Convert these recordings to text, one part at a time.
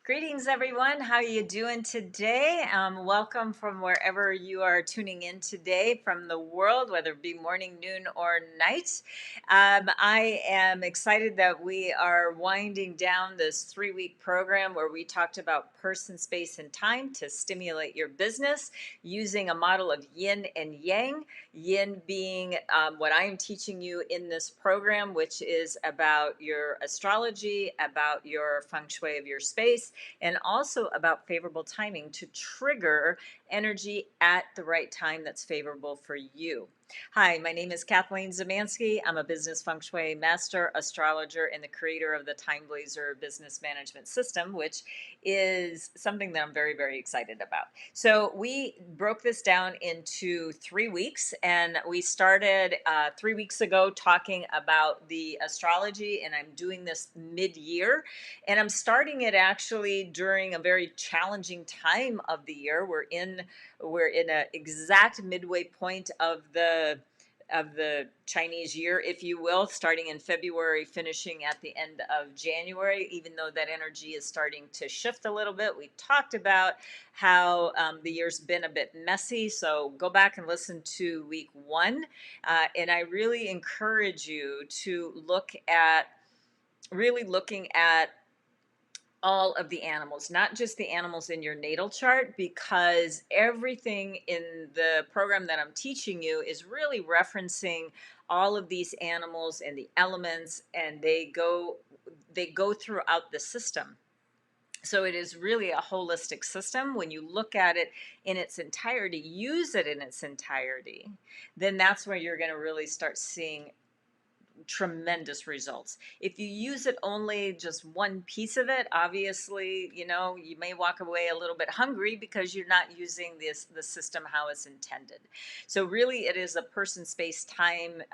Greetings, everyone. How are you doing today? Welcome from wherever you are tuning in today from the world, whether it be morning, noon, or night. I am excited that we are winding down this 3-week program where we talked about person, space, and time to stimulate your business using a model of yin and yang. Yin being what I am teaching you in this program, which is about your astrology, about your feng shui of your space, and also about favorable timing to trigger energy at the right time that's favorable for you. Hi, my name is Kathleen Zemansky. I'm a business feng shui master, astrologer, and the creator of the TimeBlazr business management system, which is something that I'm very, very excited about. So we broke this down into 3 weeks, and we started 3 weeks ago talking about the astrology, and I'm doing this mid-year, and I'm starting it actually during a very challenging time of the year. We're in an exact midway point of the Chinese year, if you will, starting in February, finishing at the end of January, even though that energy is starting to shift a little bit. We talked about how the year's been a bit messy, so go back and listen to week 1. And I really encourage you to really looking at all of the animals, not just the animals in your natal chart, because everything in the program that I'm teaching you is really referencing all of these animals and the elements, and they go throughout the system. So it is really a holistic system. When you look at it in its entirety, use it in its entirety, then that's where you're going to really start seeing tremendous results. If you use it only just one piece of it, obviously, you may walk away a little bit hungry because you're not using the system how it's intended. So really, it is a person, space, time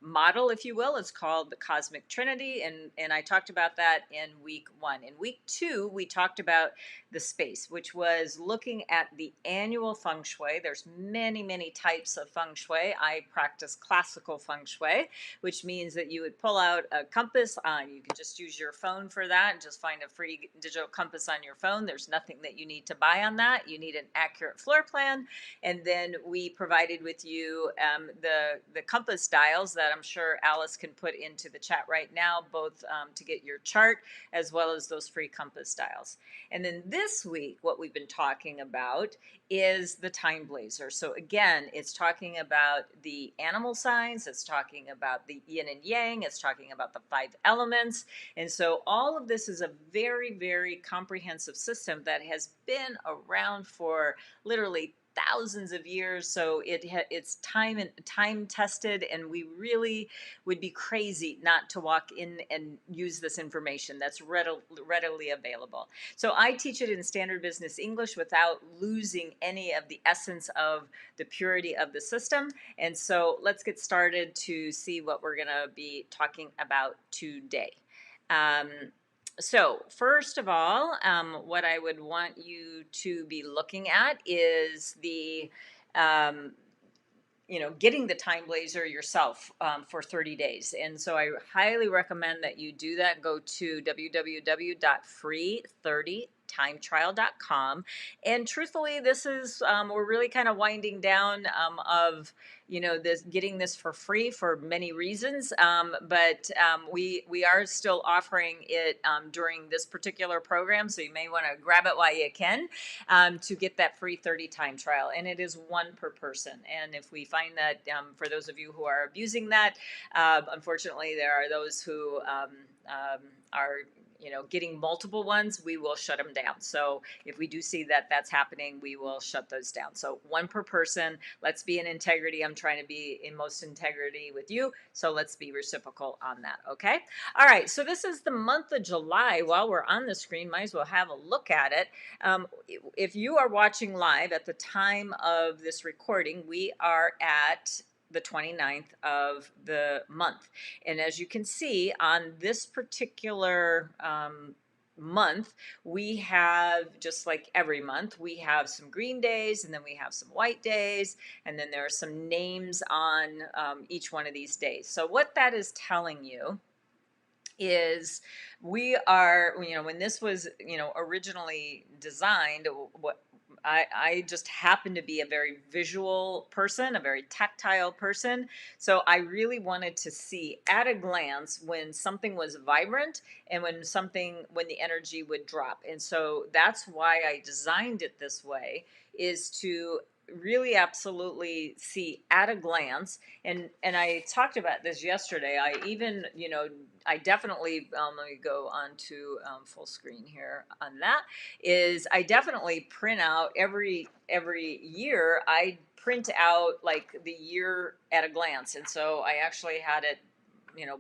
model, if you will. It's called the Cosmic Trinity, and I talked about that in week 1. In week 2, we talked about the space, which was looking at the annual feng shui. There's many, many types of feng shui. I practice classical feng shui, which means that you would pull out a compass. You can just use your phone for that and just find a free digital compass on your phone. There's nothing that you need to buy on that. You need an accurate floor plan. And then we provided with you the compass dials that I'm sure Alice can put into the chat right now, both to get your chart as well as those free compass dials. And then this week, what we've been talking about is the TimeBlazr. So again, it's talking about the animal signs, it's talking about the yin and yang, it's talking about the 5 elements. And so all of this is a very, very comprehensive system that has been around for literally thousands of years. So it's time tested, and we really would be crazy not to walk in and use this information that's readily available. So I teach it in standard business English without losing any of the essence of the purity of the system. And so let's get started to see what we're going to be talking about today. So first of all, what I would want you to be looking at is the getting the TimeBlazr yourself for 30 days. And so I highly recommend that you do that. Go to www.free30timetrial.com. And truthfully, this is, we're really kind of winding down of, getting this for free for many reasons. But we are still offering it during this particular program. So you may want to grab it while you can to get that free 30 time trial. And it is 1 per person. And if we find that for those of you who are abusing that, unfortunately, there are those who are getting multiple ones, we will shut them down. So if we do see that that's happening, we will shut those down. So 1 per person. Let's be in integrity. I'm trying to be in most integrity with you. So let's be reciprocal on that. Okay. All right. So this is the month of July. While we're on the screen, might as well have a look at it. If you are watching live at the time of this recording, we are at the 29th of the month. And as you can see on this particular month, we have, just like every month, we have some green days, and then we have some white days, and then there are some names on each one of these days. So what that is telling you is we are, when this was, originally designed, what I just happen to be a very visual person, a very tactile person. So I really wanted to see at a glance when something was vibrant and when the energy would drop. And so that's why I designed it this way, is to really absolutely see at a glance. And I talked about this yesterday. I even, I definitely, let me go on to full screen here on that, is I definitely print out every year. I print out like the year at a glance. And so I actually had it,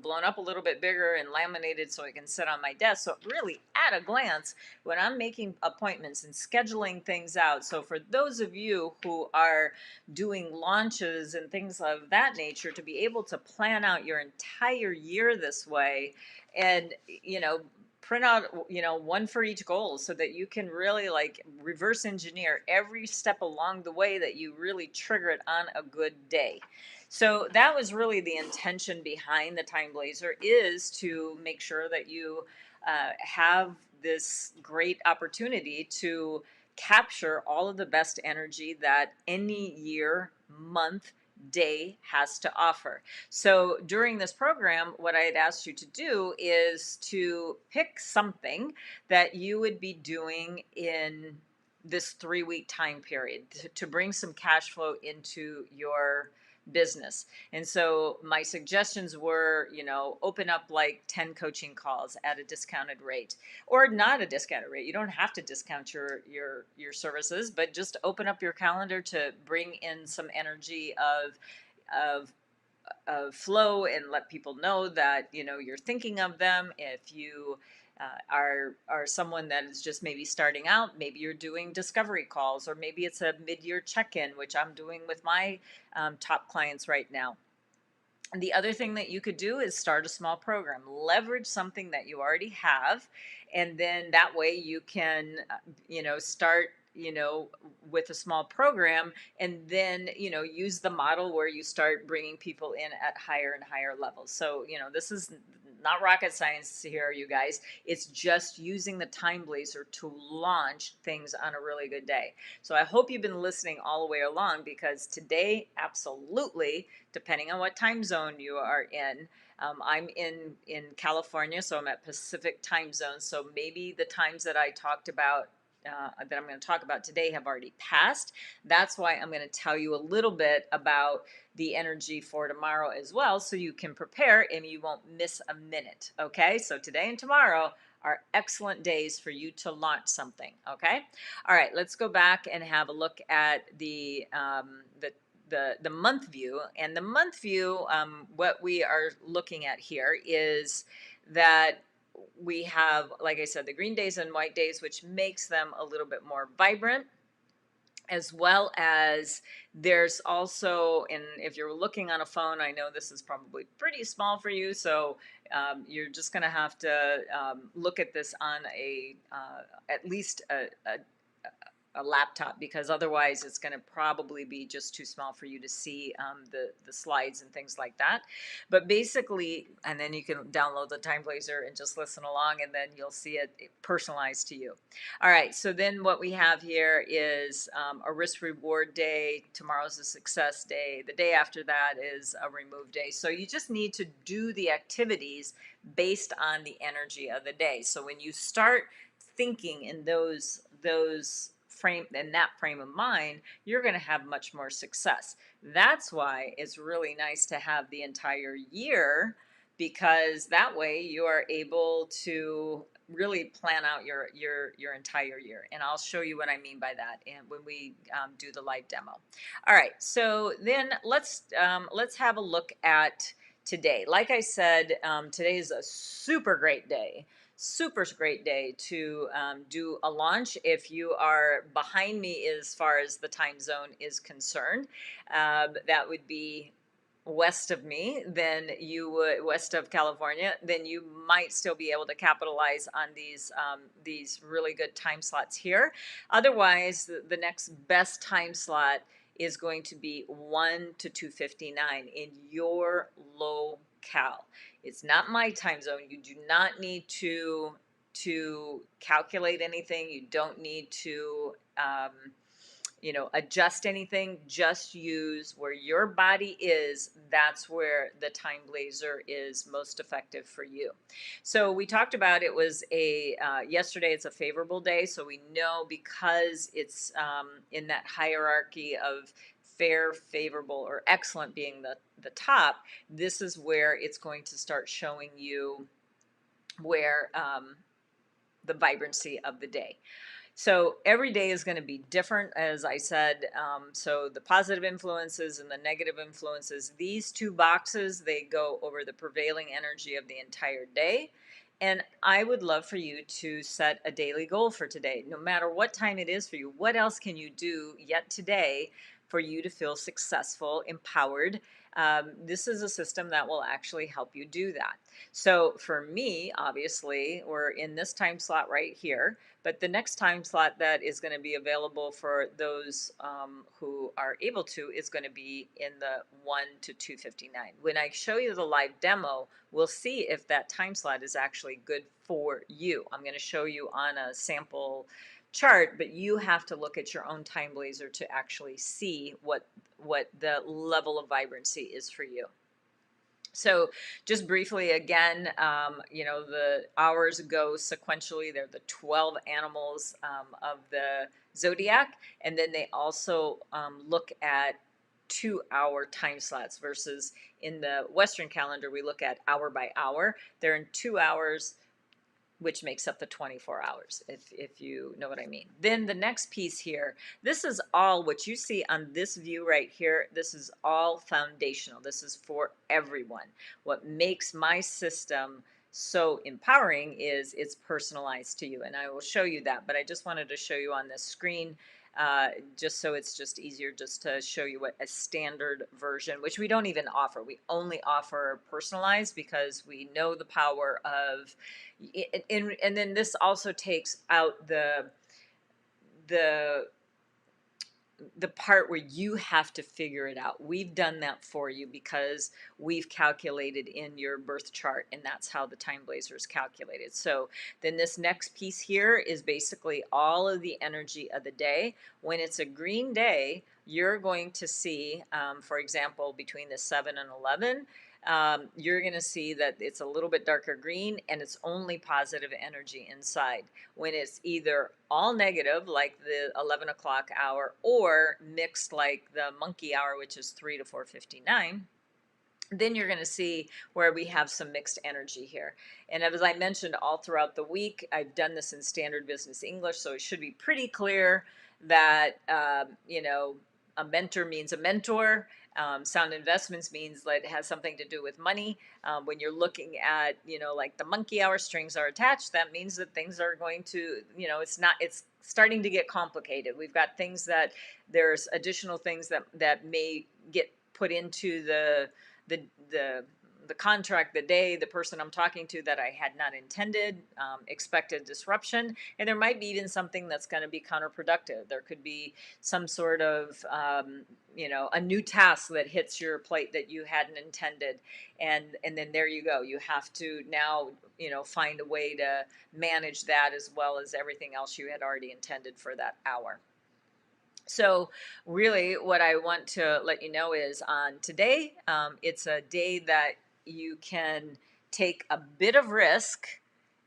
blown up a little bit bigger and laminated so it can sit on my desk. So really at a glance, when I'm making appointments and scheduling things out. So for those of you who are doing launches and things of that nature, to be able to plan out your entire year this way, and print out one for each goal, so that you can really like reverse engineer every step along the way, that you really trigger it on a good day. So that was really the intention behind the TimeBlazr, is to make sure that you have this great opportunity to capture all of the best energy that any year, month, day has to offer. So during this program, what I had asked you to do is to pick something that you would be doing in this 3-week time period to bring some cash flow into your business. And so my suggestions were, open up like 10 coaching calls at a discounted rate, or not a discounted rate. You don't have to discount your services, but just open up your calendar to bring in some energy of flow, and let people know that you're thinking of them. If you are someone that is just maybe starting out, maybe you're doing discovery calls, or maybe it's a mid-year check-in, which I'm doing with my top clients right now. And the other thing that you could do is start a small program, leverage something that you already have, and then that way you can, start, with a small program, and then, use the model where you start bringing people in at higher and higher levels. So, this is not rocket science here, you guys. It's just using the TimeBlazr to launch things on a really good day. So I hope you've been listening all the way along, because today, absolutely, depending on what time zone you are in. I'm in California, so I'm at Pacific time zone. So maybe the times that I talked about, that I'm going to talk about today, have already passed. That's why I'm going to tell you a little bit about the energy for tomorrow as well, so you can prepare and you won't miss a minute. Okay, so today and tomorrow are excellent days for you to launch something. Okay, all right, let's go back and have a look at the month view. And the month view, what we are looking at here is that we have, like I said, the green days and white days, which makes them a little bit more vibrant, as well as there's also, and if you're looking on a phone, I know this is probably pretty small for you, so you're just going to have to look at this on at least a laptop, because otherwise it's going to probably be just too small for you to see the slides and things like that. But basically, and then you can download the TimeBlazr and just listen along, and then you'll see it personalized to you. All right, so then what we have here is a risk reward day. Tomorrow's a success day. The day after that is a remove day. So you just need to do the activities based on the energy of the day. So when you start thinking in that frame of mind, you're going to have much more success. That's why it's really nice to have the entire year, because that way you are able to really plan out your entire year. And I'll show you what I mean by that and when we do the live demo. All right, so then let's have a look at today. Like I said, today is a super great day. Super great day to do a launch. If you are behind me as far as the time zone is concerned, that would be west of me, then you would, west of California, then you might still be able to capitalize on these really good time slots here. Otherwise, the next best time slot is going to be 1 to 2:59 in your low cal. It's not my time zone. You do not need to calculate anything. You don't need to adjust anything. Just use where your body is. That's where the TimeBlazr is most effective for you. So we talked about it was yesterday. It's a favorable day, so we know because it's in that hierarchy of fair, favorable, or excellent being the top. This is where it's going to start showing you where the vibrancy of the day. So every day is going to be different, as I said. So the positive influences and the negative influences, these two boxes, they go over the prevailing energy of the entire day. And I would love for you to set a daily goal for today. No matter what time it is for you, what else can you do yet today for you to feel successful, empowered? This is a system that will actually help you do that. So for me, obviously, we're in this time slot right here. But the next time slot that is going to be available for those who are able to is going to be in the 1 to 2:59. When I show you the live demo, we'll see if that time slot is actually good for you. I'm going to show you on a sample chart, but you have to look at your own TimeBlazr to actually see what the level of vibrancy is for you. So just briefly again, the hours go sequentially. They're the 12 animals of the zodiac. And then they also look at 2-hour time slots versus in the Western calendar, we look at hour by hour. They're in 2 hours, which makes up the 24 hours, if you know what I mean. Then the next piece here, this is all what you see on this view right here. This is all foundational. This is for everyone. What makes my system so empowering is it's personalized to you, and I will show you that, but I just wanted to show you on this screen just so it's just easier just to show you what a standard version, which we don't even offer. We only offer personalized because we know the power of, and then this also takes out the part where you have to figure it out. We've done that for you because we've calculated in your birth chart, and that's how the TimeBlazr is calculated. So then this next piece here is basically all of the energy of the day. When it's a green day, you're going to see, for example, between the 7 and 11, you're going to see that it's a little bit darker green and it's only positive energy inside. When it's either all negative, like the 11 o'clock hour, or mixed like the monkey hour, which is 3 to 4:59, then you're going to see where we have some mixed energy here. And as I mentioned all throughout the week, I've done this in standard business English, so it should be pretty clear that, a mentor means a mentor. Sound investments means that it has something to do with money. When you're looking at, like the monkey hour, strings are attached, that means that things are going to, it's starting to get complicated. We've got things that there's additional things that may get put into the contract, the person I'm talking to that I had not intended, expected disruption, and there might be even something that's going to be counterproductive. There could be some sort of, a new task that hits your plate that you hadn't intended, and then there you go. You have to now, find a way to manage that as well as everything else you had already intended for that hour. So really what I want to let you know is on today, it's a day that you can take a bit of risk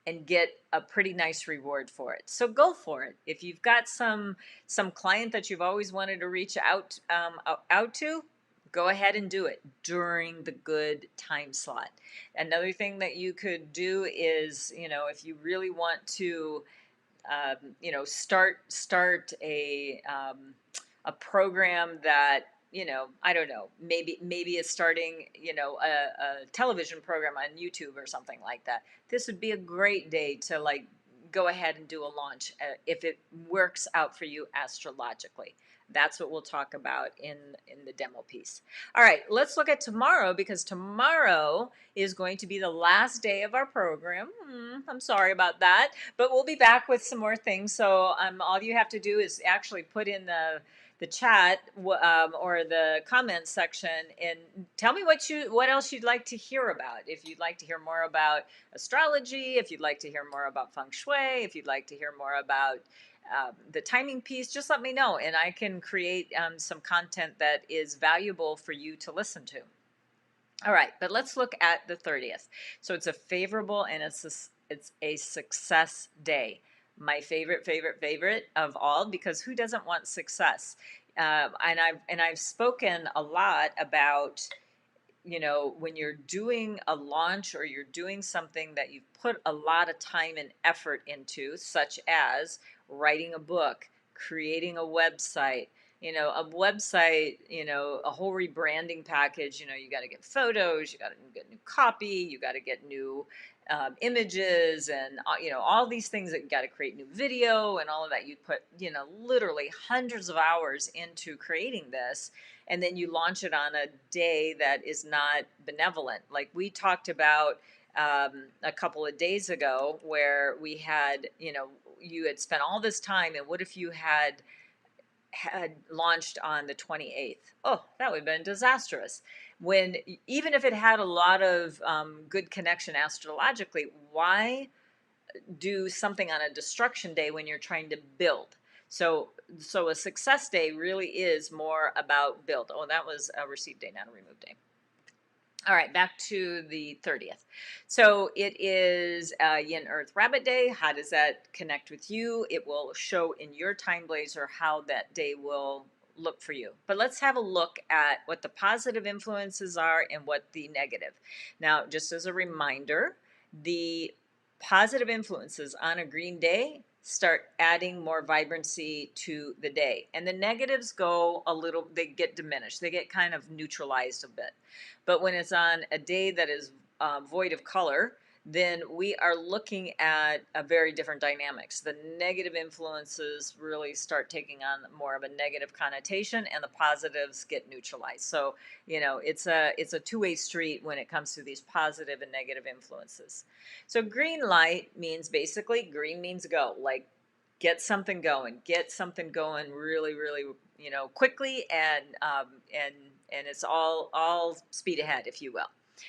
and get a pretty nice reward for it. So go for it. If you've got some client that you've always wanted to reach out to, go ahead and do it during the good time slot. Another thing that you could do is, if you really want to start a program that, I don't know, maybe it's starting, a television program on YouTube or something like that. This would be a great day to like go ahead and do a launch if it works out for you astrologically. That's what we'll talk about in the demo piece. All right, let's look at tomorrow, because tomorrow is going to be the last day of our program. I'm sorry about that, but we'll be back with some more things. So all you have to do is actually put in the chat or the comments section and tell me what else you'd like to hear about. If you'd like to hear more about astrology, if you'd like to hear more about feng shui, if you'd like to hear more about the timing piece, just let me know, and I can create some content that is valuable for you to listen to. All right, but let's look at the 30th. So it's a favorable and it's a success day. My favorite of all, because who doesn't want success? And I've spoken a lot about, when you're doing a launch or you're doing something that you've put a lot of time and effort into, such as writing a book, creating a website, a whole rebranding package, you got to get photos, you got to get new copy, you got to get new images, and, all these things that you got to create new video and all of that. You put, literally hundreds of hours into creating this, and then you launch it on a day that is not benevolent. Like we talked about a couple of days ago, where we had, you had spent all this time, and what if you had launched on the 28th? Oh, that would have been disastrous. When, even if it had a lot of good connection astrologically, why do something on a destruction day when you're trying to build? So a success day really is more about build. Oh, that was a receive day, not a remove day. All right, back to the 30th. So it is Yin Earth Rabbit Day. How does that connect with you? It will show in your TimeBlazr how that day will look for you. But let's have a look at what the positive influences are and what the negative. Now, just as a reminder, the positive influences on a green day start adding more vibrancy to the day. And the negatives they get diminished. They get kind of neutralized a bit. But when it's on a day that is void of color, then we are looking at a very different dynamics. The negative influences really start taking on more of a negative connotation, and the positives get neutralized. So, it's a two-way street when it comes to these positive and negative influences. So green light means, basically, green means go, like get something going really, really, quickly, and it's all speed ahead, if you will.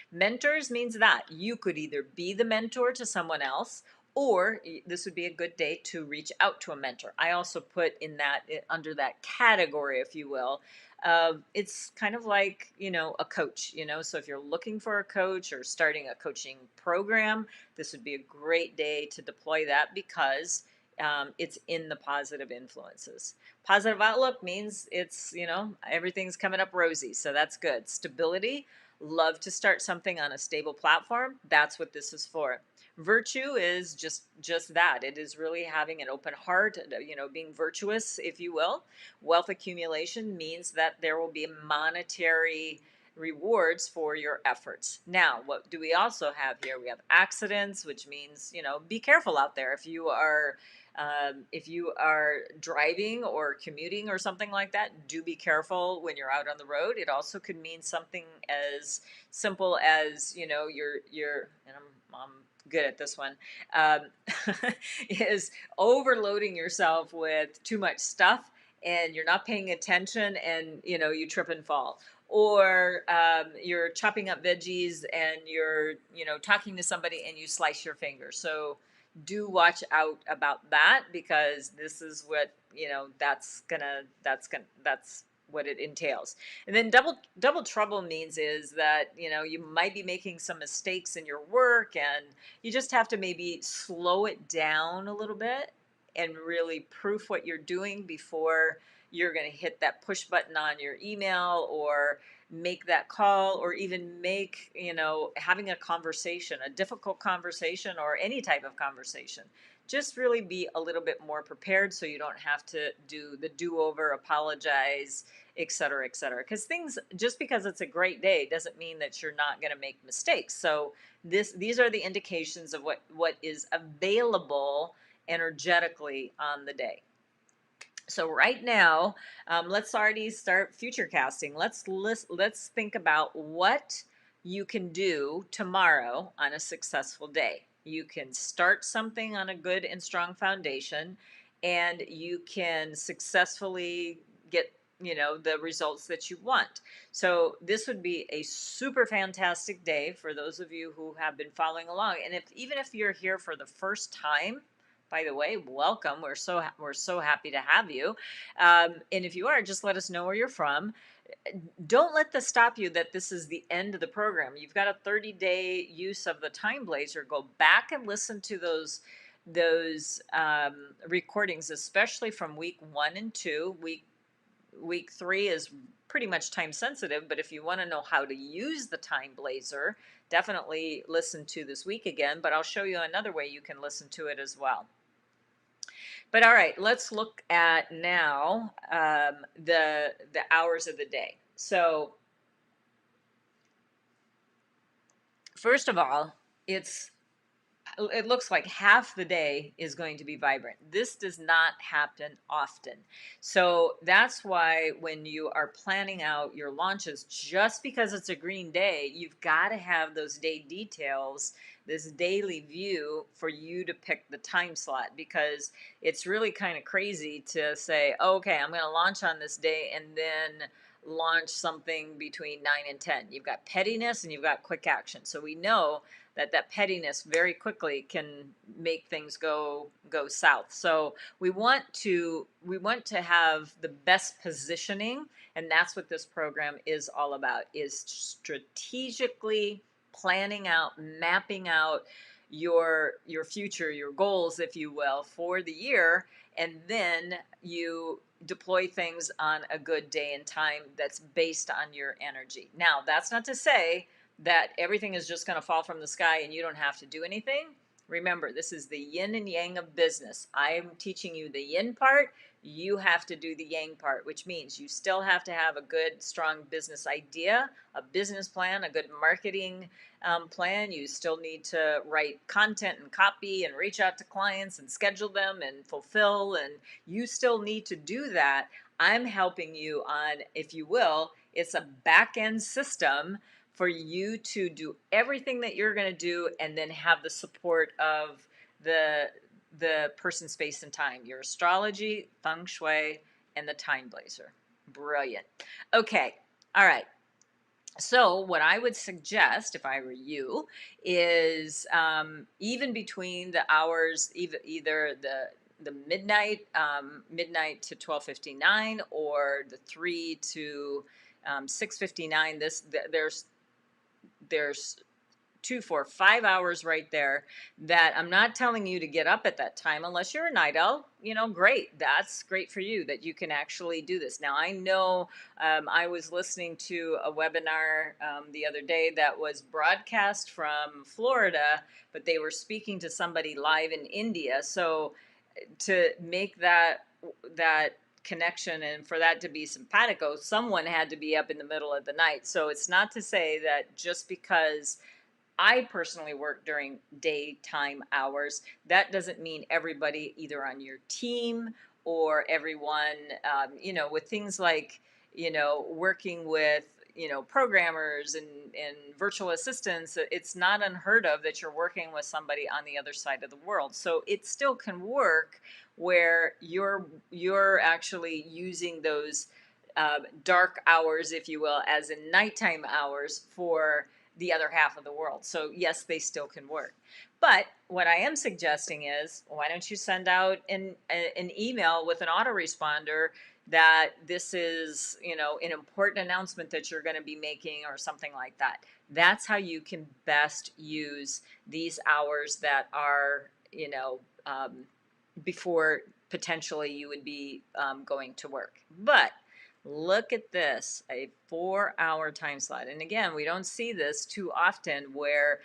Mentors means that you could either be the mentor to someone else, or this would be a good day to reach out to a mentor. I also put in that, under that category, if you will. It's kind of like, a coach, so if you're looking for a coach or starting a coaching program, this would be a great day to deploy that, because it's in the positive influences. Positive outlook means it's, everything's coming up rosy. So that's good. Stability, love to start something on a stable platform. That's what this is for. Virtue is just that. It is really having an open heart, being virtuous, if you will. Wealth accumulation means that there will be monetary rewards for your efforts. Now, what do we also have here? We have accidents, which means, be careful out there. If you are driving or commuting or something like that, do be careful when you're out on the road. It also could mean something as simple as, you're and I'm good at this one, is overloading yourself with too much stuff, and you're not paying attention, and, you trip and fall. Or you're chopping up veggies, and you're, talking to somebody, and you slice your finger. So do watch out about that, because this is what, that's what it entails. And then double trouble means is that, you might be making some mistakes in your work, and you just have to maybe slow it down a little bit and really proof what you're doing before you're going to hit that push button on your email, or make that call, or even make, having a conversation, a difficult conversation, or any type of conversation. Just really be a little bit more prepared, so you don't have to do the do-over, apologize, et cetera, et cetera. Because just because it's a great day doesn't mean that you're not going to make mistakes. So these are the indications of what is available energetically on the day. So right now, let's already start future casting. Let's think about what you can do tomorrow on a successful day. You can start something on a good and strong foundation, and you can successfully get, the results that you want. So this would be a super fantastic day for those of you who have been following along. And even if you're here for the first time, by the way, welcome. We're so happy to have you. And if you are, just let us know where you're from. Don't let this stop you that this is the end of the program. You've got a 30-day use of the TimeBlazr. Go back and listen to those recordings, especially from week 1 and 2. Week 3 is pretty much time sensitive, but if you want to know how to use the TimeBlazr, definitely listen to this week again. But I'll show you another way you can listen to it as well. But all right, let's look at now the hours of the day. So first of all, it looks like half the day is going to be vibrant. This does not happen often. So that's why when you are planning out your launches, just because it's a green day, you've got to have those day details, this daily view for you to pick the time slot, because it's really kind of crazy to say, oh, okay, I'm going to launch on this day and then launch something between 9 and 10. You've got pettiness and you've got quick action. So we know that pettiness very quickly can make things go south. So we want to have the best positioning, and that's what this program is all about, is strategically planning out, mapping out your future, your goals, if you will, for the year, and then you deploy things on a good day and time that's based on your energy. Now, that's not to say that everything is just going to fall from the sky and you don't have to do anything. Remember, this is the yin and yang of business. I'm teaching you the yin part. You have to do the yang part, which means you still have to have a good, strong business idea, a business plan, a good marketing plan. You still need to write content and copy and reach out to clients and schedule them and fulfill. And you still need to do that. I'm helping you on, if you will, it's a back end system for you to do everything that you're going to do, and then have the support of the person, space, and time, your astrology, feng shui, and the TimeBlazr. Brilliant. Okay. All right. So what I would suggest, if I were you, is even between the hours, either the midnight to 12:59, or the 3 to 6:59. There's 2, 4, 5 hours right there that I'm not telling you to get up at that time unless you're a night owl. Great. That's great for you that you can actually do this. Now, I know I was listening to a webinar the other day that was broadcast from Florida, but they were speaking to somebody live in India. So to make that connection and for that to be simpatico, someone had to be up in the middle of the night. So it's not to say that just because I personally work during daytime hours, that doesn't mean everybody either on your team or everyone, with things like, working with, programmers and virtual assistants. It's not unheard of that you're working with somebody on the other side of the world. So it still can work where you're actually using those dark hours, if you will, as in nighttime hours for the other half of the world. So yes, they still can work. But what I am suggesting is, why don't you send out an email with an autoresponder that this is, an important announcement that you're going to be making or something like that. That's how you can best use these hours that are, before potentially you would be going to work. But look at this, a 4-hour time slot. And again, we don't see this too often where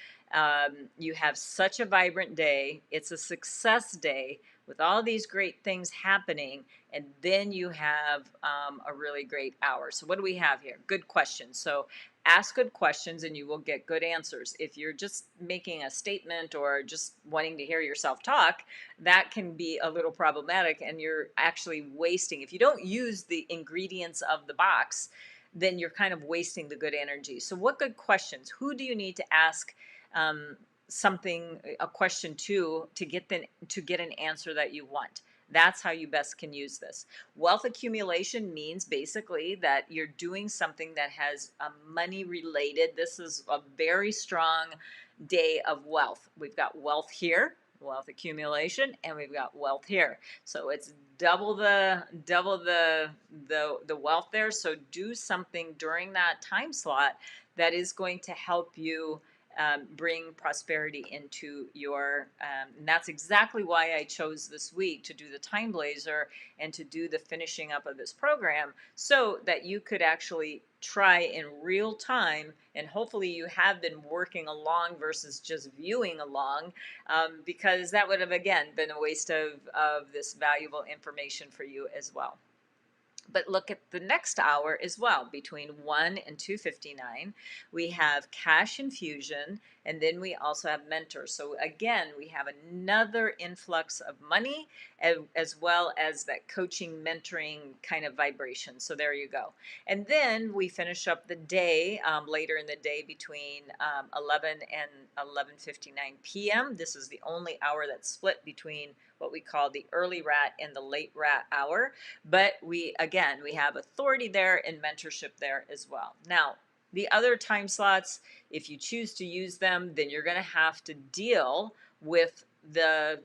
you have such a vibrant day. It's a success day with all these great things happening. And then you have a really great hour. So what do we have here? Good question. So Ask good questions and you will get good answers. If you're just making a statement or just wanting to hear yourself talk, that can be a little problematic and you're actually wasting. If you don't use the ingredients of the box, then you're kind of wasting the good energy. So, what good questions? Who do you need to ask? Um, Something a question to get an answer that you want. That's how you best can use this. Wealth accumulation means basically that you're doing something that has money related. This is a very strong day of wealth. We've got wealth here, wealth accumulation, and we've got wealth here. So it's double the wealth there. So do something during that time slot that is going to help you bring prosperity into your. And that's exactly why I chose this week to do the TimeBlazr and to do the finishing up of this program, so that you could actually try in real time, and hopefully you have been working along versus just viewing along, because that would have again been a waste of this valuable information for you as well. But look at the next hour as well. Between 1 and 2:59, we have cash infusion, and then we also have mentors. So again, we have another influx of money, as well as that coaching, mentoring kind of vibration. So there you go. And then we finish up the day later in the day between 11 and 11:59 p.m. This is the only hour that's split between what we call the early rat and the late rat hour. But we have authority there and mentorship there as well. Now, the other time slots, if you choose to use them, then you're going to have to deal with the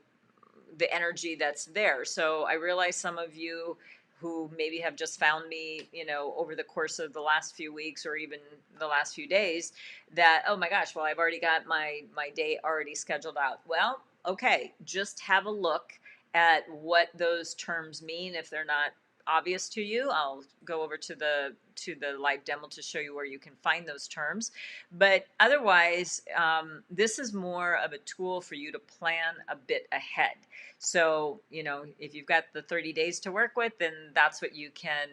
energy that's there. So I realize some of you who maybe have just found me, over the course of the last few weeks or even the last few days, that, oh my gosh, well, I've already got my day already scheduled out. Well, okay, just have a look at what those terms mean. If they're not obvious to you, I'll go over to the live demo to show you where you can find those terms. But otherwise, this is more of a tool for you to plan a bit ahead. So, if you've got the 30 days to work with, then that's what you can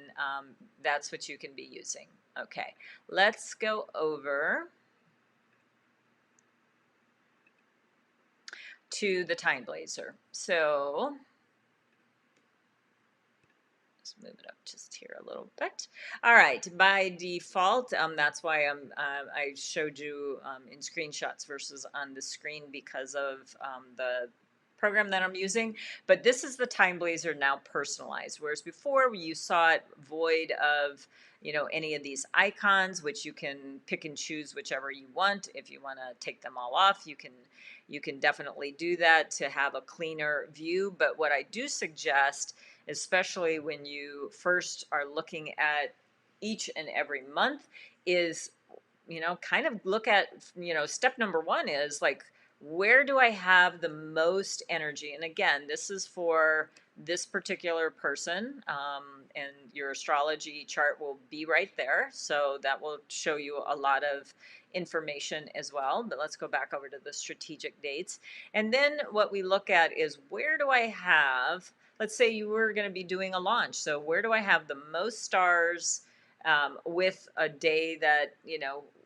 be using. Okay, let's go over to the TimeBlazr. So let's move it up just here a little bit. All right, by default, that's why I showed you in screenshots versus on the screen because of the program that I'm using. But this is the TimeBlazr now personalized, whereas before you saw it void of any of these icons, which you can pick and choose whichever you want. If you want to take them all off, you can definitely do that to have a cleaner view. But what I do suggest, especially when you first are looking at each and every month, is kind of look at, step number one is like, where do I have the most energy? And again, this is for this particular person, and your astrology chart will be right there. So that will show you a lot of information as well. But let's go back over to the strategic dates. And then what we look at is, where do I have, let's say you were going to be doing a launch. So where do I have the most stars with a day that,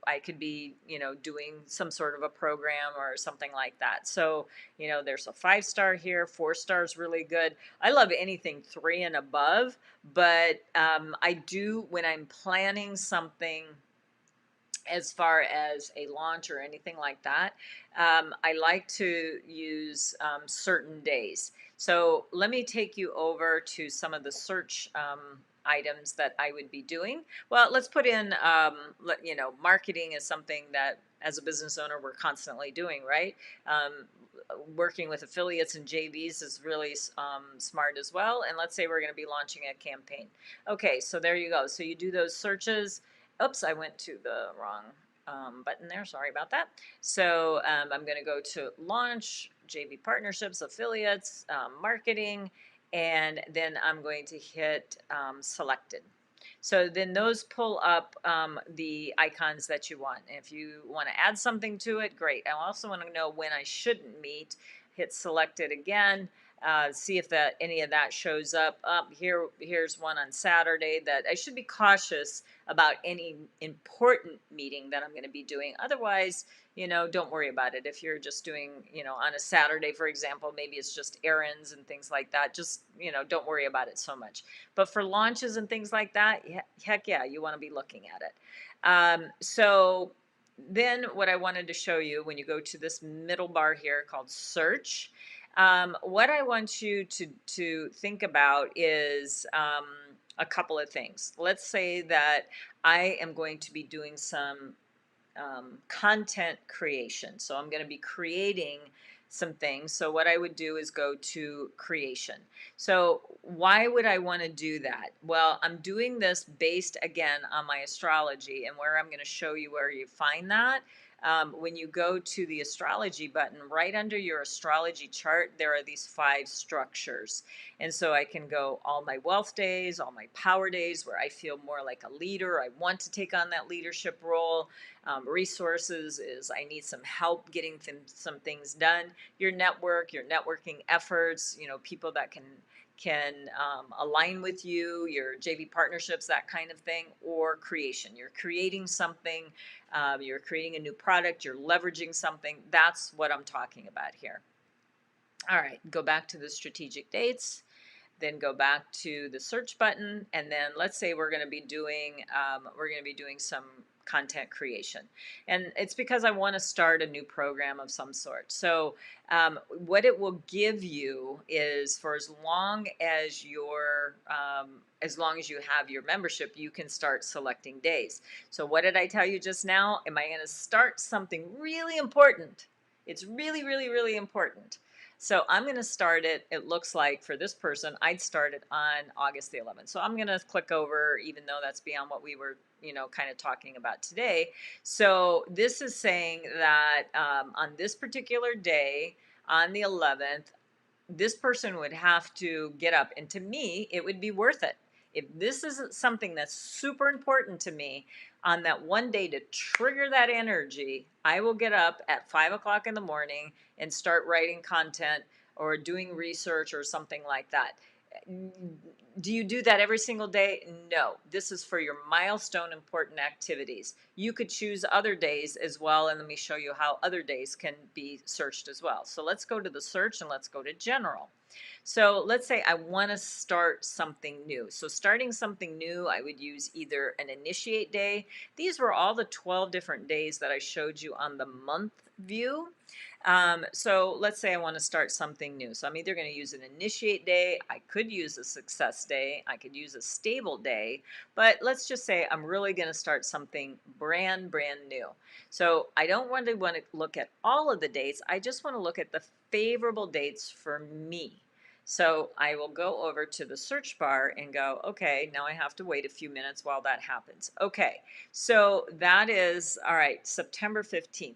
I could be, doing some sort of a program or something like that. So, there's a 5-star here, 4 stars really good. I love anything 3 and above, but I do, when I'm planning something as far as a launch or anything like that, I like to use certain days. So let me take you over to some of the search items that I would be doing. Well, let's put in, marketing is something that as a business owner we're constantly doing, right? Working with affiliates and JVs is really smart as well. And let's say we're going to be launching a campaign. Okay, so there you go. So you do those searches. Oops, I went to the wrong button there. Sorry about that. So I'm going to go to launch, JV partnerships, affiliates, marketing, and then I'm going to hit selected. So then those pull up the icons that you want. If you want to add something to it, great. I also want to know when I shouldn't meet. Hit selected again. See if that any of that shows up. Here's one on Saturday that I should be cautious about any important meeting that I'm going to be doing. Otherwise, don't worry about it. If you're just doing, on a Saturday, for example, maybe it's just errands and things like that. Just, don't worry about it so much. But for launches and things like that, heck yeah, you want to be looking at it. So then what I wanted to show you when you go to this middle bar here called search, what I want you to think about is a couple of things. Let's say that I am going to be doing some content creation. So I'm going to be creating some things. So what I would do is go to creation. So why would I want to do that? Well, I'm doing this based again on my astrology, and where I'm going to show you where you find that. When you go to the astrology button, right under your astrology chart, there are these 5 structures. And so I can go all my wealth days, all my power days, where I feel more like a leader. I want to take on that leadership role. Resources is I need some help getting some things done. Your network, your networking efforts, people that can align with you, your JV partnerships, that kind of thing, or creation. You're creating something, you're creating a new product, you're leveraging something. That's what I'm talking about here. All right, go back to the strategic dates, then go back to the search button, and then let's say we're going to be doing some content creation, and it's because I want to start a new program of some sort. So what it will give you is, for as long as you have your membership, you can start selecting days. So what did I tell you just now? Am I going to start something really important? It's really, really, really important. So I'm going to start it. It looks like for this person, I'd start it on August the 11th. So I'm going to click over, even though that's beyond what we were, kind of talking about today. So this is saying that on this particular day, on the 11th, this person would have to get up. And to me, it would be worth it. If this is something that's super important to me, on that one day to trigger that energy, I will get up at 5 o'clock in the morning and start writing content or doing research or something like that. Do you do that every single day? No. This is for your milestone important activities. You could choose other days as well, and let me show you how other days can be searched as well. So let's go to the search and let's go to general. So let's say I want to start something new. So starting something new, I would use either an initiate day. These were all the 12 different days that I showed you on the month view. So let's say I want to start something new. So I'm either going to use an initiate day, I could use a success day, I could use a stable day, but let's just say I'm really going to start something brand new. So I don't really want to look at all of the dates. I just want to look at the favorable dates for me. So I will go over to the search bar and go, okay, now I have to wait a few minutes while that happens. Okay, so that is, all right, September 15th.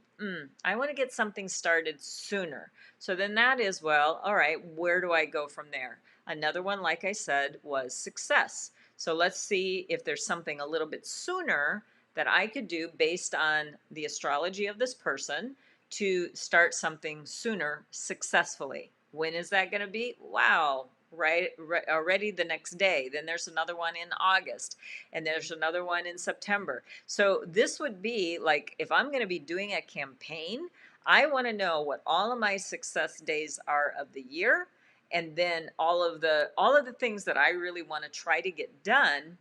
I want to get something started sooner. So then that is, well, all right, where do I go from there? Another one, like I said, was success. So let's see if there's something a little bit sooner that I could do based on the astrology of this person to start something sooner successfully. When is that going to be? Wow, right, already the next day. Then there's another one in August, and there's another one in September. So this would be like, if I'm going to be doing a campaign, I want to know what all of my success days are of the year, and then all of the things that I really want to try to get done.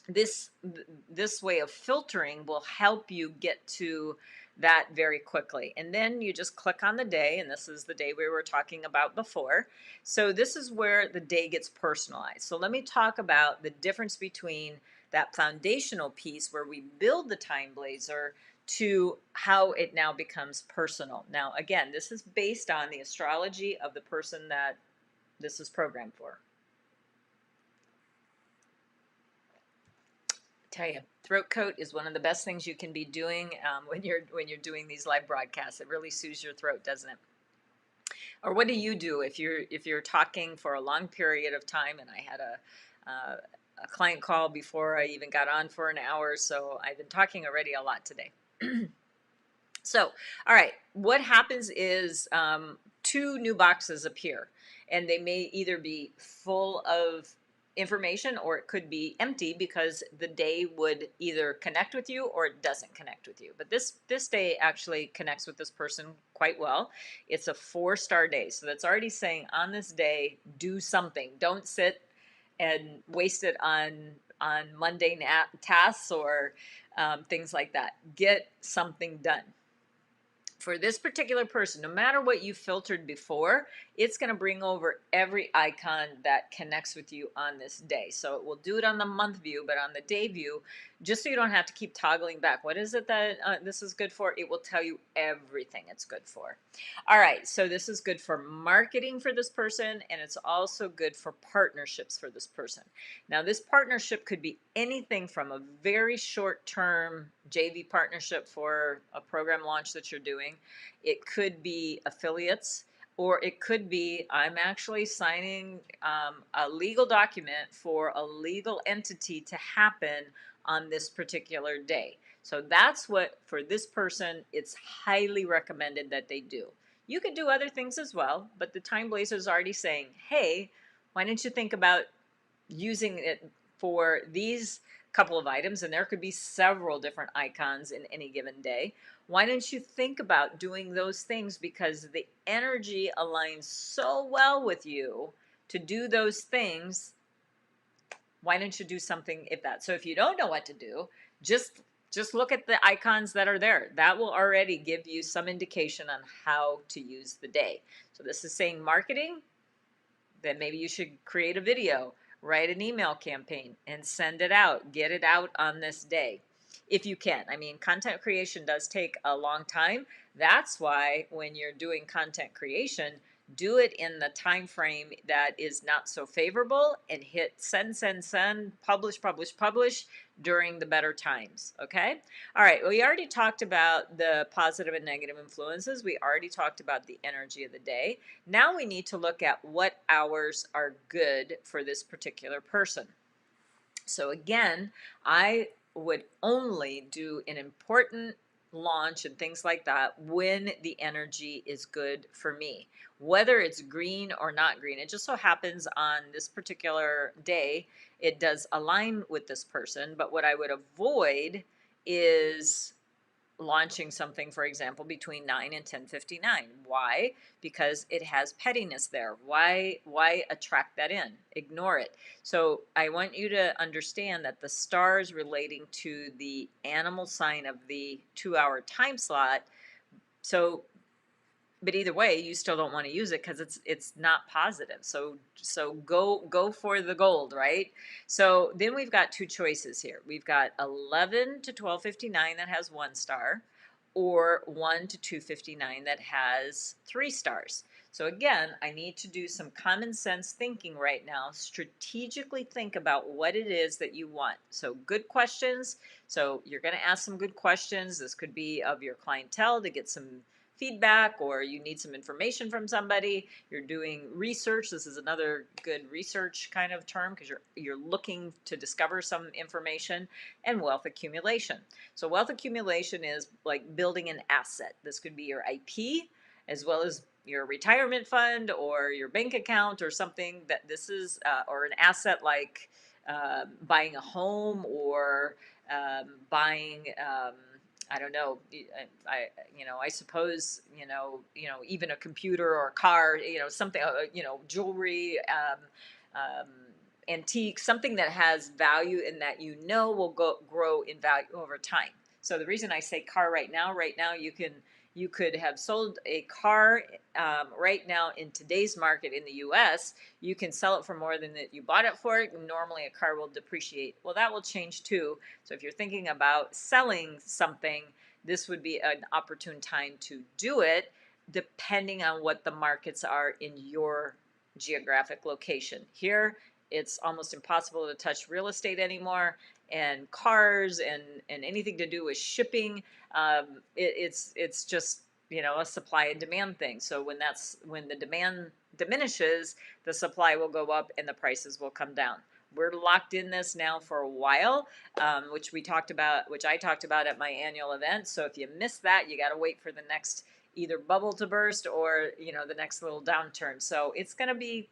This way of filtering will help you get to that very quickly. And then you just click on the day, and this is the day we were talking about before. So this is where the day gets personalized. So let me talk about the difference between that foundational piece where we build the TimeBlazr to how it now becomes personal. Now, again, this is based on the astrology of the person that this is programmed for. Tell you, throat coat is one of the best things you can be doing when you're doing these live broadcasts. It really soothes your throat, doesn't it? Or what do you do if you're talking for a long period of time? And I had a client call before I even got on for an hour, so I've been talking already a lot today. So, all right, what happens is two new boxes appear, and they may either be full of information or it could be empty because the day would either connect with you or it doesn't connect with you. But this day actually connects with this person quite well. It's a 4-star day, so that's already saying on this day do something. Don't sit and waste it on mundane tasks or things like that. Get something done. For this particular person, no matter what you filtered before, it's going to bring over every icon that connects with you on this day. So it will do it on the month view, but on the day view, just so you don't have to keep toggling back, what is it that this is good for? It will tell you everything it's good for. All right, so this is good for marketing for this person, and it's also good for partnerships for this person. Now, this partnership could be anything from a very short-term JV partnership for a program launch that you're doing. It could be affiliates, or it could be I'm actually signing a legal document for a legal entity to happen on this particular day. So that's what, for this person, it's highly recommended that they do. You could do other things as well, but the TimeBlazr is already saying, hey, why don't you think about using it for these couple of items, and there could be several different icons in any given day. Why don't you think about doing those things, because the energy aligns so well with you to do those things? Why don't you do something if that? So if you don't know what to do, just look at the icons that are there. That will already give you some indication on how to use the day. So this is saying marketing, then maybe you should create a video, write an email campaign, and send it out. Get it out on this day if you can. I mean, content creation does take a long time. That's why when you're doing content creation, do it in the time frame that is not so favorable and hit send, send, send, publish, publish, publish during the better times. Okay? All right, well, we already talked about the positive and negative influences. We already talked about the energy of the day. Now we need to look at what hours are good for this particular person. So again, I would only do an important launch and things like that when the energy is good for me, whether it's green or not green. It just so happens on this particular day, it does align with this person, but what I would avoid is launching something, for example, between 9 and 10:59. Why? Because it has pettiness there. Why attract that in? Ignore it. So I want you to understand that the stars relating to the animal sign of the 2-hour time slot. So but either way, you still don't want to use it because it's not positive. So go for the gold, right? So then we've got two choices here. We've got 11 to 12:59 that has 1 star, or 1 to 2:59 that has 3 stars. So again, I need to do some common sense thinking right now. Strategically think about what it is that you want. So good questions. So you're going to ask some good questions. This could be of your clientele to get some feedback, or you need some information from somebody. You're doing research. This is another good research kind of term, because you're looking to discover some information. And wealth accumulation. So wealth accumulation is like building an asset. This could be your IP as well as your retirement fund or your bank account or something that this is, or an asset like buying a home, or buying I don't know. I suppose, even a computer or a car, something, jewelry, antique, something that has value and that will grow in value over time. So the reason I say car right now, you could have sold a car right now in today's market in the U.S. You can sell it for more than that you bought it for. Normally, a car will depreciate. Well, that will change too. So if you're thinking about selling something, this would be an opportune time to do it, depending on what the markets are in your geographic location. Here, it's almost impossible to touch real estate anymore, and cars and anything to do with shipping. It's just a supply and demand thing. So when the demand diminishes, the supply will go up and the prices will come down. we're locked in this now for a while, which I talked about at my annual event. So if you miss that, you got to wait for the next either bubble to burst or, the next little downturn. So it's going to be,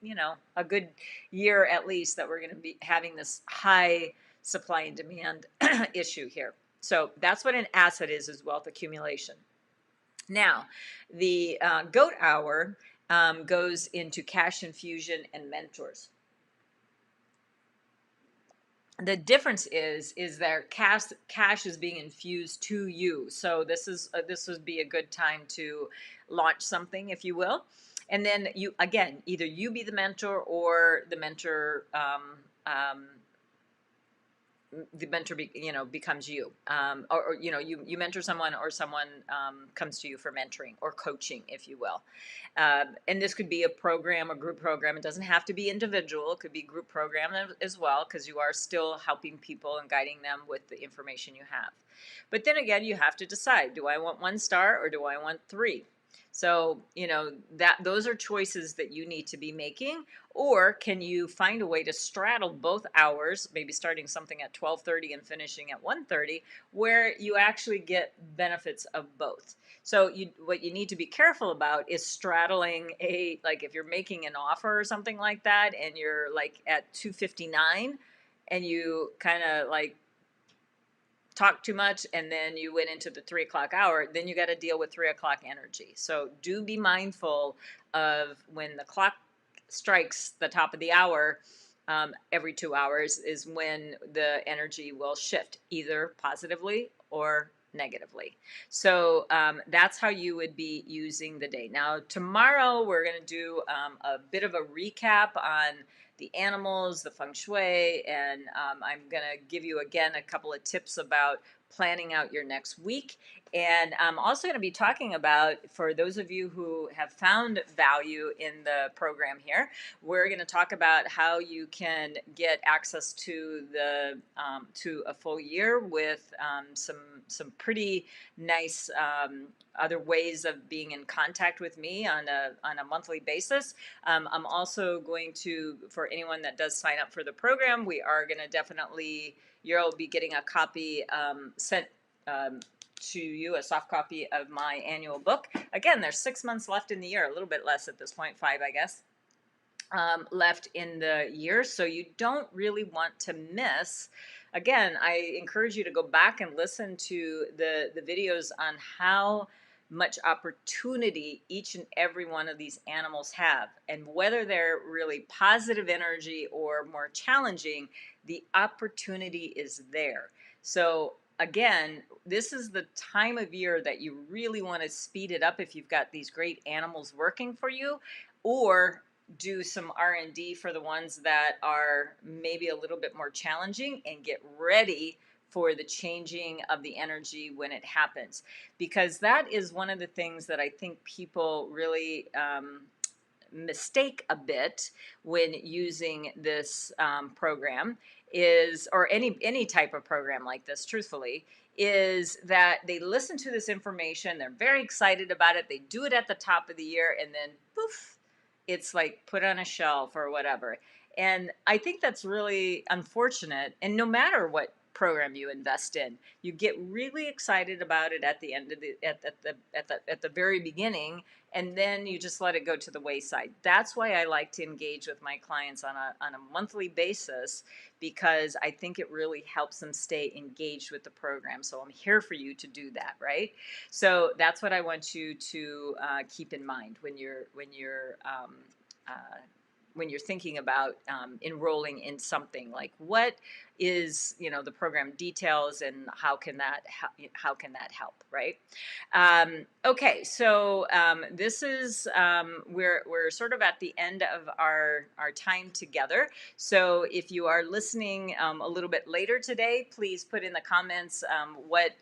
a good year at least that we're going to be having this high supply and demand issue here. So that's what an asset is wealth accumulation. Now, the goat hour goes into cash infusion and mentors. The difference is that cash is being infused to you. So this would be a good time to launch something, if you will. And then you, again, either you be the mentor or the mentor becomes you, or you mentor someone, or someone comes to you for mentoring or coaching, if you will. And this could be a program, a group program. It doesn't have to be individual. It could be group program as well, because you are still helping people and guiding them with the information you have. But then again, you have to decide, do I want 1 star or do I want 3? So, those are choices that you need to be making. Or can you find a way to straddle both hours, maybe starting something at 12:30 and finishing at 1:30, where you actually get benefits of both? So what you need to be careful about is straddling like if you're making an offer or something like that, and you're like at 2:59 and you kind of like talk too much and then you went into the 3 o'clock hour, then you got to deal with 3 o'clock energy. So do be mindful of when the clock strikes the top of the hour. Every 2 hours is when the energy will shift, either positively or negatively. So that's how you would be using the day. Now, tomorrow we're going to do a bit of a recap on the animals, the feng shui, and I'm going to give you again a couple of tips about planning out your next week. And I'm also going to be talking about, for those of you who have found value in the program here, we're going to talk about how you can get access to to a full year with some pretty nice other ways of being in contact with me on a monthly basis. I'm also going to, for anyone that does sign up for the program, we are going to definitely, you'll be getting a copy sent to you, a soft copy of my annual book. Again, there's 6 months left in the year, a little bit less at this point, 5, I guess, left in the year. So you don't really want to miss. Again, I encourage you to go back and listen to the videos on how much opportunity each and every one of these animals have, and whether they're really positive energy or more challenging, the opportunity is there. So again, this is the time of year that you really want to speed it up if you've got these great animals working for you, or do some R&D for the ones that are maybe a little bit more challenging, and get ready for the changing of the energy when it happens. Because that is one of the things that I think people really mistake a bit when using this program, or any type of program like this, truthfully, is that they listen to this information, they're very excited about it, they do it at the top of the year, and then poof, it's like put on a shelf or whatever. And I think that's really unfortunate. And no matter what program you invest in, you get really excited about it at the end of at the very beginning, and then you just let it go to the wayside. That's why I like to engage with my clients on a monthly basis, because I think it really helps them stay engaged with the program. So I'm here for you to do that, right? So that's what I want you to keep in mind when you're thinking about enrolling in something. Like, what is the program details, and how can that help, right? Okay, so this is we're sort of at the end of our time together. So if you are listening a little bit later today, please put in the comments what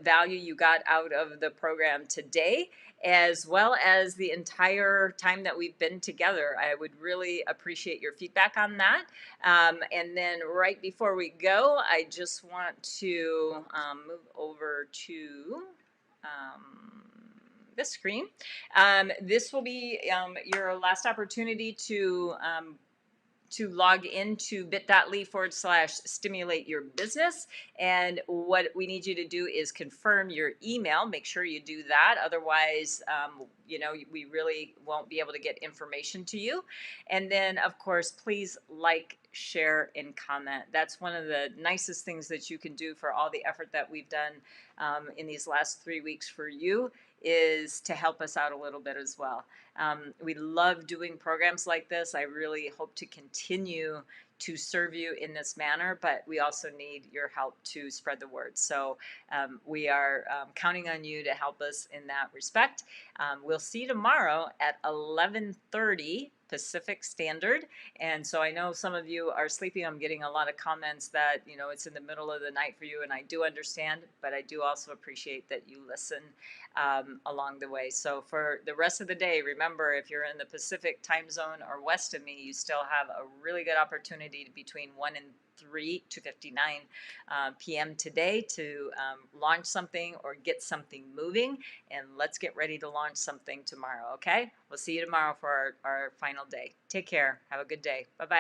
value you got out of the program today, as well as the entire time that we've been together. I would really appreciate your feedback on that. And then right before we go, I just want to move over to this screen. This will be your last opportunity to to log into bit.ly/stimulate your business. And what we need you to do is confirm your email. Make sure you do that. Otherwise, we really won't be able to get information to you. And then, of course, please like, share, and comment. That's one of the nicest things that you can do for all the effort that we've done in these last 3 weeks for you, is to help us out a little bit as well. We love doing programs like this. I really hope to continue to serve you in this manner, but we also need your help to spread the word. So we are counting on you to help us in that respect. We'll see you tomorrow at 11:30 Pacific Standard. And so I know some of you are sleeping. I'm getting a lot of comments that, it's in the middle of the night for you, and I do understand, but I do also appreciate that you listen along the way. So for the rest of the day, remember, if you're in the Pacific time zone or west of me, you still have a really good opportunity between 1 and 3:59 p.m. today to launch something or get something moving. And let's get ready to launch something tomorrow, okay? We'll see you tomorrow for our final day. Take care. Have a good day. Bye-bye.